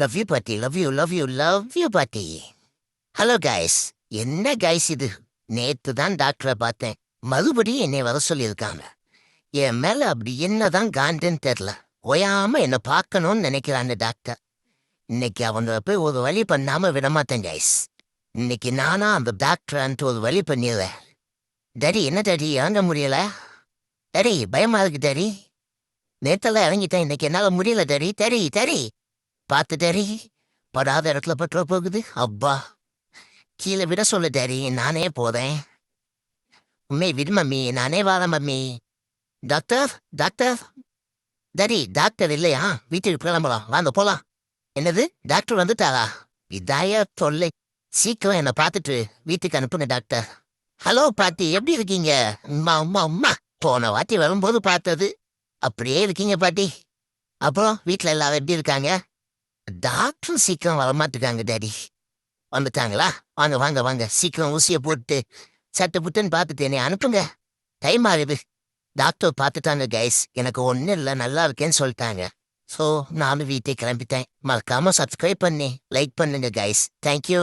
Love you பாட்டி, love you, love you, love you பாட்டி. Hello guys. என்ன guys இது? நேத்து தான் டாக்டரை பார்த்தேன். மறுபடியும் என்னை வர சொல்லியிருக்காங்க. என் மேல அப்படி என்னதான் காண்டுன்னு தெரியல. ஓயாம என்ன பார்க்கணும்னு நினைக்கிறான் டாக்டர். இன்னைக்கு அவங்க போய் ஒரு வழி பண்ணாம விடமாட்டேன் கைஸ். இன்னைக்கு நானா அந்த டாக்டர்ன்ட்டு ஒரு வழி பண்ணிடுறேன். டாடி, என்ன டாடி இறங்க முடியல? டாடி, பயமா இருக்கு டாடி. நேத்தெல்லாம் இறங்கிட்டேன், இன்னைக்கு என்னால முடியல டாடி. டாடி டாடி, பார்த்து டாடி. படாத இடத்துல பற்ற போகுது. அப்பா, கீழே விட சொல்லு டாடி, நானே போறேன். உண்மை விடு மம்மி, நானே வரேன் mummy. Doctor, doctor. Daddy, doctor இல்லையா? வீட்டுக்கு கிளம்பலாம், வாங்க போலாம். என்னது, டாக்டர் வந்துட்டாரா? இதாய தொல்லை. சீக்கிரம் என்னை பார்த்துட்டு வீட்டுக்கு அனுப்புங்க டாக்டர். ஹலோ பாட்டி, எப்படி இருக்கீங்க? அம்மா அம்மா அம்மா, போன வாட்டி வரும்போது பார்த்தது அப்படியே இருக்கீங்க பாட்டி. அப்புறம் வீட்டில் எல்லாரும் எப்படி இருக்காங்க? டாக்டரும் சீக்கிரம் வரமாட்டுக்காங்க டாடி. வந்துட்டாங்களா? வாங்க வாங்க வாங்க, சீக்கிரம் ஊசியை போட்டு சட்டு புட்டுன்னு பார்த்துட்டு என்னை அனுப்புங்க. டைம் ஆகுது. டாக்டர் பார்த்துட்டாங்க கைஸ், எனக்கு ஒன்றும் இல்லை, நல்லா இருக்கேன்னு சொல்லிட்டாங்க. ஸோ நானும் வீட்டை கிளம்பிட்டேன். மறக்காம சப்ஸ்கிரைப் பண்ணி லைக் பண்ணுங்க கைஸ். தேங்க்யூ.